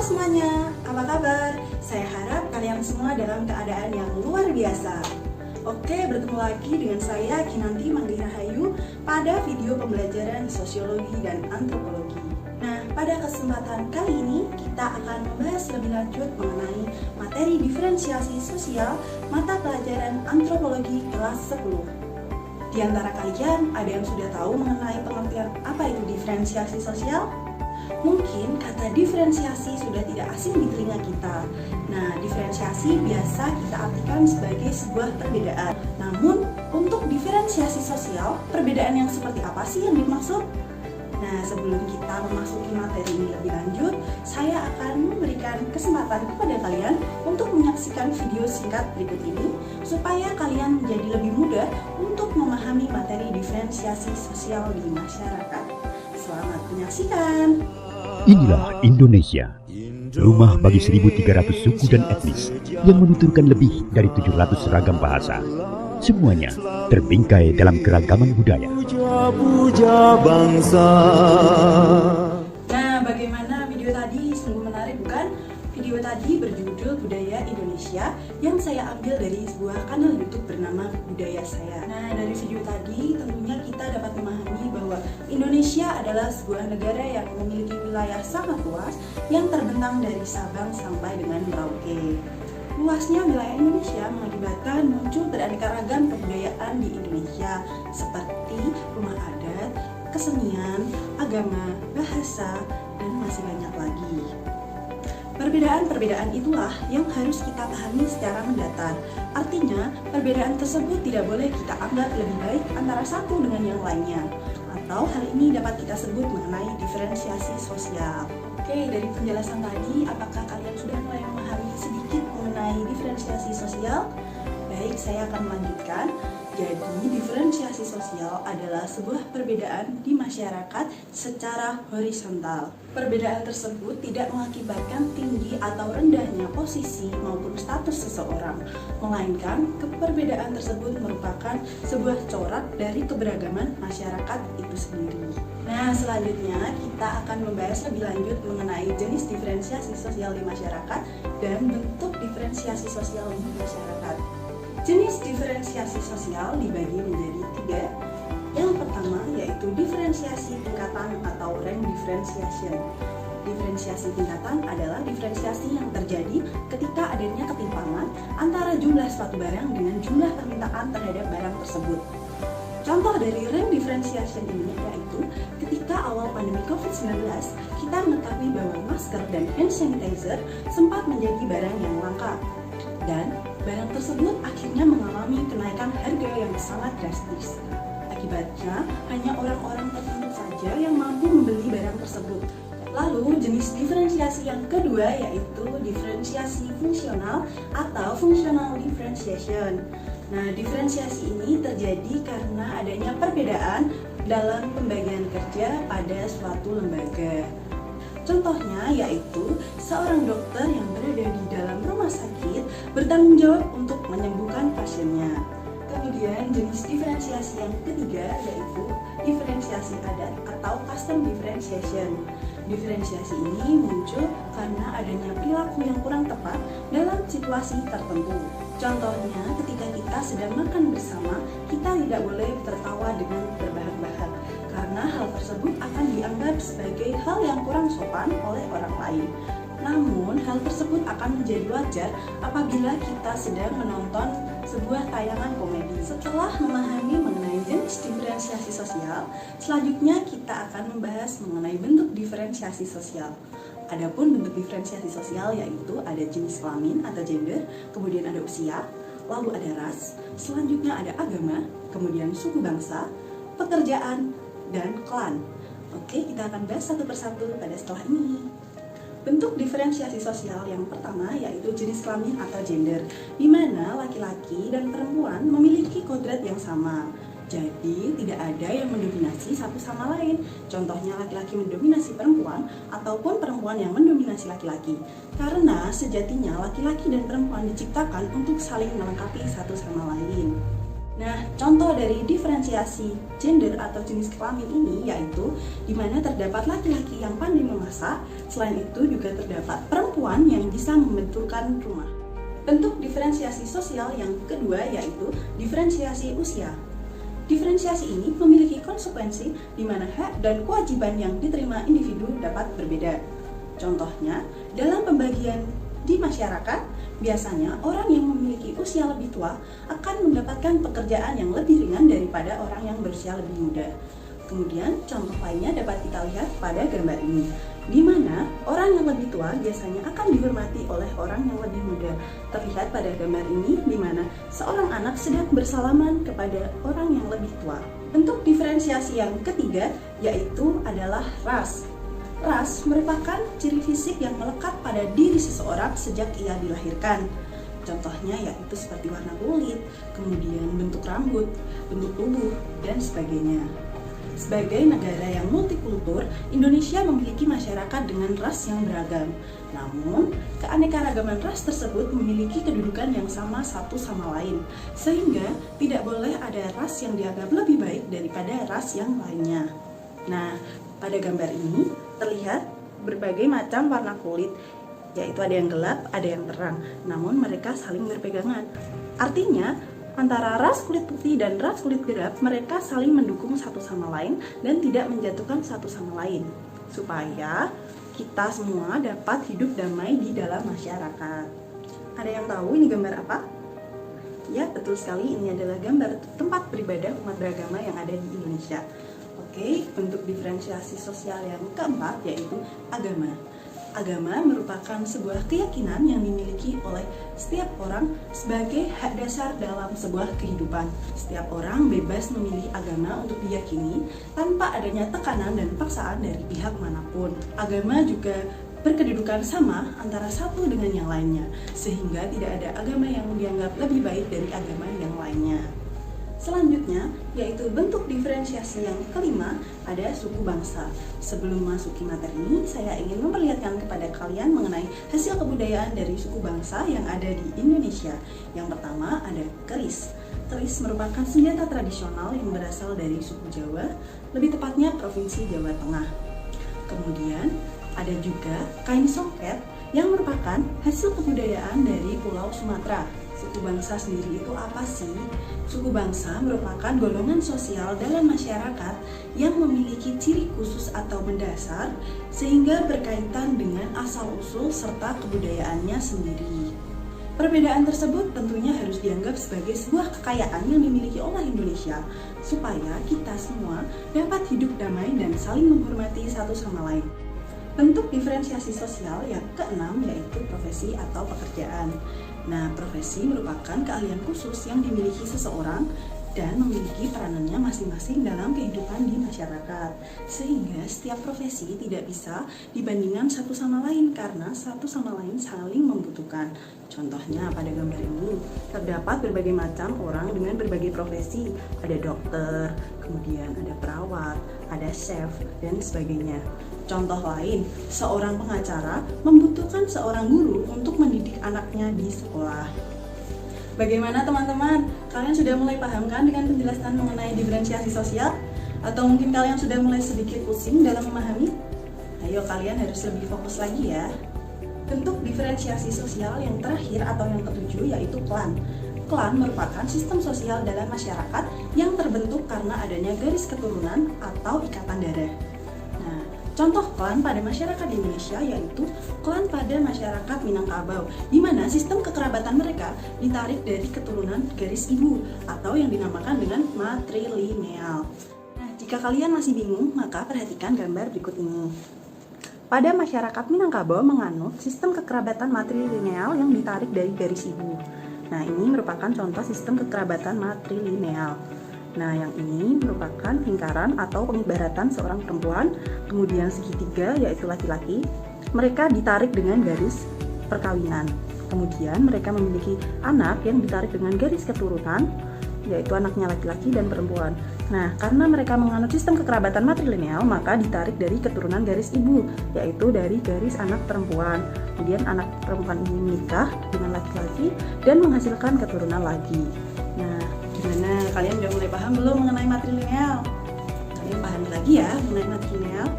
semuanya, apa kabar? Saya harap kalian semua dalam keadaan yang luar biasa. Oke, bertemu lagi dengan saya Kinanti Manggi Rahayu pada video pembelajaran sosiologi dan antropologi. Nah, pada kesempatan kali ini kita akan membahas lebih lanjut mengenai materi diferensiasi sosial mata pelajaran antropologi kelas 10. Di antara kalian ada yang sudah tahu mengenai pengertian apa itu diferensiasi sosial? Mungkin kata diferensiasi sudah tidak asing di telinga kita. Nah, diferensiasi biasa kita artikan sebagai sebuah perbedaan. Namun, untuk diferensiasi sosial, perbedaan yang seperti apa sih yang dimaksud? Nah, sebelum kita memasuki materi ini lebih lanjut, saya akan memberikan kesempatan kepada kalian untuk menyaksikan video singkat berikut ini supaya kalian menjadi lebih mudah untuk memahami materi diferensiasi sosial di masyarakat. Selamat menyaksikan. Inilah Indonesia, rumah bagi 1.300 suku dan etnis yang menuturkan lebih dari 700 ragam bahasa. Semuanya terbingkai dalam keragaman budaya. Puja bangsa. Nah, bagaimana video tadi? Sungguh menarik, bukan? Video tadi berjudul Budaya Indonesia yang saya ambil dari sebuah kanal YouTube bernama Budaya Saya. Nah, dari video tadi tentunya kita dapat memahami bahwa Indonesia adalah sebuah negara yang memiliki wilayah sangat luas yang terbentang dari Sabang sampai dengan Merauke. Luasnya wilayah Indonesia mengakibatkan muncul beraneka ragam kebudayaan di Indonesia seperti rumah adat, kesenian, agama, bahasa, dan masih banyak lagi. Perbedaan-perbedaan itulah yang harus kita pahami secara mendatar. Artinya, perbedaan tersebut tidak boleh kita anggap lebih baik antara satu dengan yang lainnya. Atau hal ini dapat kita sebut mengenai diferensiasi sosial. Oke, dari penjelasan tadi, apakah kalian sudah mulai memahami sedikit mengenai diferensiasi sosial? Baik, saya akan melanjutkan. Jadi, diferensiasi sosial adalah sebuah perbedaan di masyarakat secara horizontal. Perbedaan tersebut tidak mengakibatkan tinggi atau rendahnya posisi maupun status seseorang, melainkan perbedaan tersebut merupakan sebuah corak dari keberagaman masyarakat itu sendiri. Nah, selanjutnya kita akan membahas lebih lanjut mengenai jenis diferensiasi sosial di masyarakat dan bentuk diferensiasi sosial di masyarakat. Jenis diferensiasi sosial dibagi menjadi 3. Yang pertama yaitu diferensiasi tingkatan atau rank differentiation. Diferensiasi tingkatan adalah diferensiasi yang terjadi ketika adanya ketimpangan antara jumlah suatu barang dengan jumlah permintaan terhadap barang tersebut. Contoh dari rank differentiation ini yaitu ketika awal pandemi COVID-19, kita mengetahui bahwa masker dan hand sanitizer sempat menjadi barang yang langka. Dan barang tersebut akhirnya mengalami kenaikan harga yang sangat drastis. Akibatnya, hanya orang-orang tertentu saja yang mampu membeli barang tersebut. Lalu, jenis diferensiasi yang kedua yaitu diferensiasi fungsional atau functional differentiation. Nah, diferensiasi ini terjadi karena adanya perbedaan dalam pembagian kerja pada suatu lembaga. Contohnya yaitu seorang dokter yang berada di dalam rumah sakit bertanggung jawab untuk menyembuhkan pasiennya. Kemudian jenis diferensiasi yang ketiga yaitu diferensiasi adat atau custom differentiation. Diferensiasi ini muncul karena adanya perilaku yang kurang tepat dalam situasi tertentu. Contohnya ketika kita sedang makan bersama, kita tidak boleh tertawa dengan terbahak-bahak karena hal tersebut akan dianggap sebagai hal yang kurang sopan oleh orang lain. Namun, hal tersebut akan menjadi wajar apabila kita sedang menonton sebuah tayangan komedi. Setelah memahami mengenai jenis diferensiasi sosial, selanjutnya kita akan membahas mengenai bentuk diferensiasi sosial. Adapun bentuk diferensiasi sosial yaitu ada jenis kelamin atau gender, kemudian ada usia, lalu ada ras, selanjutnya ada agama, kemudian suku bangsa, pekerjaan, dan klan. Oke, kita akan bahas satu persatu pada setelah ini. Bentuk diferensiasi sosial yang pertama yaitu jenis kelamin atau gender, di mana laki-laki dan perempuan memiliki kodrat yang sama. Jadi tidak ada yang mendominasi satu sama lain. Contohnya laki-laki mendominasi perempuan ataupun perempuan yang mendominasi laki-laki. Karena sejatinya laki-laki dan perempuan diciptakan untuk saling melengkapi satu sama lain. Nah, contoh dari diferensiasi gender atau jenis kelamin ini yaitu di mana terdapat laki-laki yang pandai memahami penguasa. Selain itu juga terdapat perempuan yang bisa membetulkan rumah. Bentuk diferensiasi sosial yang kedua yaitu diferensiasi usia. Diferensiasi ini memiliki konsekuensi di mana hak dan kewajiban yang diterima individu dapat berbeda. Contohnya, dalam pembagian di masyarakat, biasanya orang yang memiliki usia lebih tua akan mendapatkan pekerjaan yang lebih ringan daripada orang yang berusia lebih muda. Kemudian, contoh lainnya dapat kita lihat pada gambar ini, di mana orang yang lebih tua biasanya akan dihormati oleh orang yang lebih muda. Terlihat pada gambar ini, di mana seorang anak sedang bersalaman kepada orang yang lebih tua. Bentuk diferensiasi yang ketiga yaitu adalah ras. Ras merupakan ciri fisik yang melekat pada diri seseorang sejak ia dilahirkan. Contohnya yaitu seperti warna kulit, kemudian bentuk rambut, bentuk tubuh, dan sebagainya. Sebagai negara yang multikultur, Indonesia memiliki masyarakat dengan ras yang beragam. Namun, keanekaragaman ras tersebut memiliki kedudukan yang sama satu sama lain, sehingga tidak boleh ada ras yang dianggap lebih baik daripada ras yang lainnya. Nah, pada gambar ini terlihat berbagai macam warna kulit, yaitu ada yang gelap, ada yang terang, namun mereka saling berpegangan. Artinya, antara ras kulit putih dan ras kulit gelap, mereka saling mendukung satu sama lain dan tidak menjatuhkan satu sama lain, supaya kita semua dapat hidup damai di dalam masyarakat. Ada yang tahu ini gambar apa? Ya, betul sekali, ini adalah gambar tempat beribadah umat beragama yang ada di Indonesia. Oke, bentuk diferensiasi sosial yang keempat yaitu agama. Agama merupakan sebuah keyakinan yang dimiliki oleh setiap orang sebagai hak dasar dalam sebuah kehidupan. Setiap orang bebas memilih agama untuk diyakini tanpa adanya tekanan dan paksaan dari pihak manapun. Agama juga berkedudukan sama antara satu dengan yang lainnya, sehingga tidak ada agama yang dianggap lebih baik dari agama yang lainnya. Selanjutnya, yaitu bentuk diferensiasi yang kelima, ada suku bangsa. Sebelum masuki materi ini, saya ingin memperlihatkan kepada kalian mengenai hasil kebudayaan dari suku bangsa yang ada di Indonesia. Yang pertama ada keris. Keris merupakan senjata tradisional yang berasal dari suku Jawa, lebih tepatnya Provinsi Jawa Tengah. Kemudian, ada juga kain songket yang merupakan hasil kebudayaan dari Pulau Sumatera. Suku bangsa sendiri itu apa sih? Suku bangsa merupakan golongan sosial dalam masyarakat yang memiliki ciri khusus atau mendasar sehingga berkaitan dengan asal-usul serta kebudayaannya sendiri. Perbedaan tersebut tentunya harus dianggap sebagai sebuah kekayaan yang dimiliki oleh Indonesia supaya kita semua dapat hidup damai dan saling menghormati satu sama lain. Bentuk diferensiasi sosial yang keenam yaitu profesi atau pekerjaan. Nah, profesi merupakan keahlian khusus yang dimiliki seseorang dan memiliki peranannya masing-masing dalam kehidupan di masyarakat. Sehingga setiap profesi tidak bisa dibandingkan satu sama lain karena satu sama lain saling membutuhkan. Contohnya pada gambar ini terdapat berbagai macam orang dengan berbagai profesi. Ada dokter, kemudian ada perawat, ada chef, dan sebagainya. Contoh lain, seorang pengacara membutuhkan seorang guru untuk mendidik anaknya di sekolah. Bagaimana teman-teman? Kalian sudah mulai paham kan dengan penjelasan mengenai diferensiasi sosial? Atau mungkin kalian sudah mulai sedikit pusing dalam memahami? Ayo kalian harus lebih fokus lagi ya. Bentuk diferensiasi sosial yang terakhir atau yang ketujuh yaitu klan. Klan merupakan sistem sosial dalam masyarakat yang terbentuk karena adanya garis keturunan atau ikatan darah. Nah, contoh klan pada masyarakat Indonesia yaitu klan pada masyarakat Minangkabau, di mana sistem kekerabatan mereka ditarik dari keturunan garis ibu atau yang dinamakan dengan matrilineal. Nah, jika kalian masih bingung, maka perhatikan gambar berikut ini. Pada masyarakat Minangkabau menganut sistem kekerabatan matrilineal yang ditarik dari garis ibu. Nah, ini merupakan contoh sistem kekerabatan matrilineal. Nah, yang ini merupakan lingkaran atau pengibaratan seorang perempuan, kemudian segitiga yaitu laki-laki. Mereka ditarik dengan garis perkawinan. Kemudian mereka memiliki anak yang ditarik dengan garis keturunan, yaitu anaknya laki-laki dan perempuan. Nah, karena mereka menganut sistem kekerabatan matrilineal, maka ditarik dari keturunan garis ibu, yaitu dari garis anak perempuan. Kemudian anak perempuan ini menikah dengan laki-laki dan menghasilkan keturunan lagi. Nah, gimana? Kalian udah mulai paham belum mengenai matrilineal? Kalian paham lagi ya mengenai matrilineal?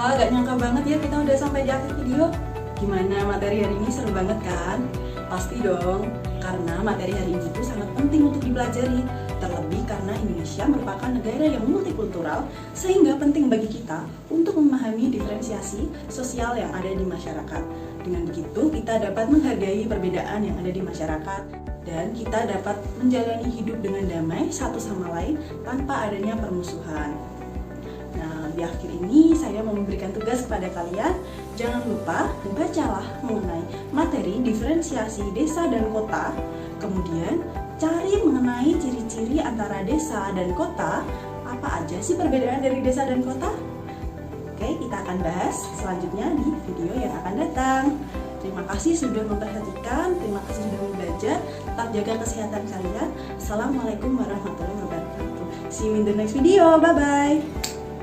Wah, gak nyangka banget ya kita udah sampai di akhir video. Gimana materi hari ini, seru banget kan? Pasti dong, karena materi hari ini itu sangat penting untuk dipelajari. Terlebih karena Indonesia merupakan negara yang multikultural, sehingga penting bagi kita untuk memahami diferensiasi sosial yang ada di masyarakat. Dengan begitu, kita dapat menghargai perbedaan yang ada di masyarakat, dan kita dapat menjalani hidup dengan damai satu sama lain tanpa adanya permusuhan. Nah, di akhir ini saya mau memberikan tugas kepada kalian. Jangan lupa membacalah mengenai materi diferensiasi desa dan kota. Kemudian cari mengenai ciri-ciri antara desa dan kota. Apa aja sih perbedaan dari desa dan kota? Oke, kita akan bahas selanjutnya di video yang akan datang. Terima kasih sudah memperhatikan, terima kasih sudah belajar. Tetap jaga kesehatan kalian. Assalamualaikum warahmatullahi wabarakatuh. See you in the next video. Bye-bye.